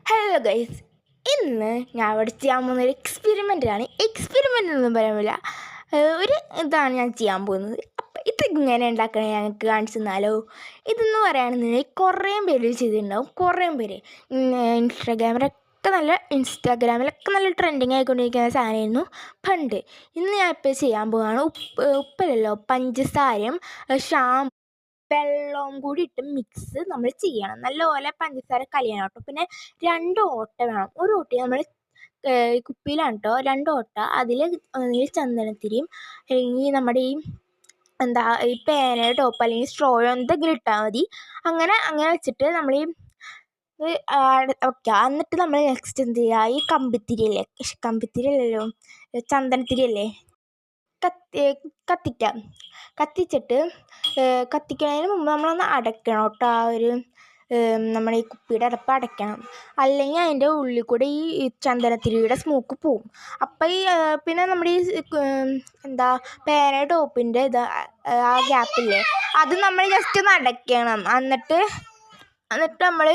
Hello guys, ഇന്ന് ഞാൻ ഇവിടെ ചെയ്യാൻ പോകുന്ന ഒരു എക്സ്പെരിമെൻ്റ് ഒന്നും പറയാനില്ല. ഒരു ഇതാണ് ഞാൻ ചെയ്യാൻ പോകുന്നത്. അപ്പം ഇതിങ്ങനെ ഉണ്ടാക്കണേ ഞങ്ങൾക്ക് കാണിച്ചു തന്നാലോ. ഇതെന്ന് പറയുകയാണെന്നുണ്ടെങ്കിൽ കുറേ പേര് ചെയ്തിട്ടുണ്ടാവും. കുറേ പേര് ഇൻസ്റ്റാഗ്രാമിലൊക്കെ നല്ല ട്രെൻഡിങ് ആയിക്കൊണ്ടിരിക്കുന്ന സാധനമായിരുന്നു പണ്ട്. ഇന്ന് ഞാൻ ഇപ്പോൾ ചെയ്യാൻ പോവുകയാണ് ഉപ്പല്ലല്ലോ, പഞ്ചസാരയും വെള്ളവും കൂടി ഇട്ട് മിക്സ് നമ്മൾ ചെയ്യണം. നല്ലപോലെ പഞ്ചസാര കലയണം കേട്ടോ. പിന്നെ 2 ഓട്ട വേണം. ഒരു ഓട്ട നമ്മൾ കുപ്പിയിലാണ് കേട്ടോ, 2 ഓട്ട. അതിൽ ചന്ദനത്തിരിയും അല്ലെങ്കിൽ നമ്മുടെ ഈ പേനയുടെ ടോപ്പ് അല്ലെങ്കിൽ സ്ട്രോയോ എന്തെങ്കിലും ഇട്ടാൽ മതി. അങ്ങനെ വെച്ചിട്ട് നമ്മൾ വെക്കുക. എന്നിട്ട് നമ്മൾ നെക്സ്റ്റ് എന്ത് ചെയ്യുക, ഈ കമ്പിത്തിരി അല്ലല്ലോ, ചന്ദനത്തിരി അല്ലേ, കത്തിച്ചിട്ട് കത്തിക്കുന്നതിന് മുമ്പ് നമ്മളൊന്ന് അടയ്ക്കണം കേട്ടോ. നമ്മുടെ ഈ കുപ്പിയുടെ അടപ്പ് അടയ്ക്കണം. അല്ലെങ്കിൽ അതിൻ്റെ ഉള്ളിൽ കൂടെ ഈ ചന്ദനത്തിരിയുടെ സ്മോക്ക് പോവും. അപ്പം പിന്നെ നമ്മുടെ പേന ടോപ്പിൻ്റെ ആ ഗ്യാപ്പില്ലേ, അത് നമ്മൾ ജസ്റ്റ് ഒന്ന് അടയ്ക്കണം. എന്നിട്ട് നമ്മൾ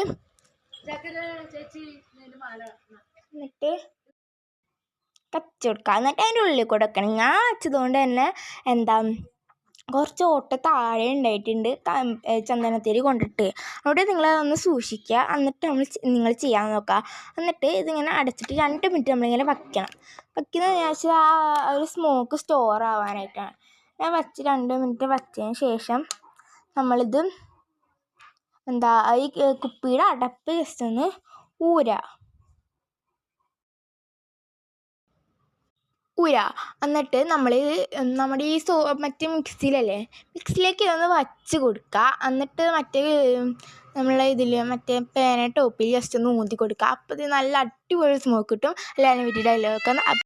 കത്തിച്ച് കൊടുക്കുക. എന്നിട്ട് അതിൻ്റെ ഉള്ളിൽ കൂടെ വെക്കണം. ഞാൻ വെച്ചതുകൊണ്ട് തന്നെ കുറച്ച് ഓട്ട താഴെ ഉണ്ടായിട്ടുണ്ട് ചന്ദനത്തിരി കൊണ്ടിട്ട്. അവിടെ നിങ്ങളതൊന്ന് സൂക്ഷിക്കുക. എന്നിട്ട് നിങ്ങൾ ചെയ്യാൻ നോക്കുക. എന്നിട്ട് ഇതിങ്ങനെ അടച്ചിട്ട് 2 മിനിറ്റ് നമ്മളിങ്ങനെ വയ്ക്കുന്നതെന്ന് വെച്ചാൽ ആ ഒരു സ്മോക്ക് സ്റ്റോർ ആവാനായിട്ടാണ്. ഞാൻ 2 മിനിറ്റ് വച്ചതിന് ശേഷം നമ്മളിത് ഈ കുപ്പിയുടെ അടപ്പ് ജസ്റ്റ് ഒന്ന് എന്നിട്ട് നമ്മൾ നമ്മുടെ ഈ മറ്റേ മിക്സിയിലേക്ക് ഇതൊന്ന് വച്ച് കൊടുക്കുക. എന്നിട്ട് നമ്മളെ മറ്റേ പേന ടോപ്പിൽ ജസ്റ്റ് ഒന്ന് ഊതി കൊടുക്കുക. അപ്പോൾ ഇത് നല്ല അടിപൊളി സ്മോക്ക് കിട്ടും. എല്ലാവരും വീട്ടിൽ ഡയലോഗ്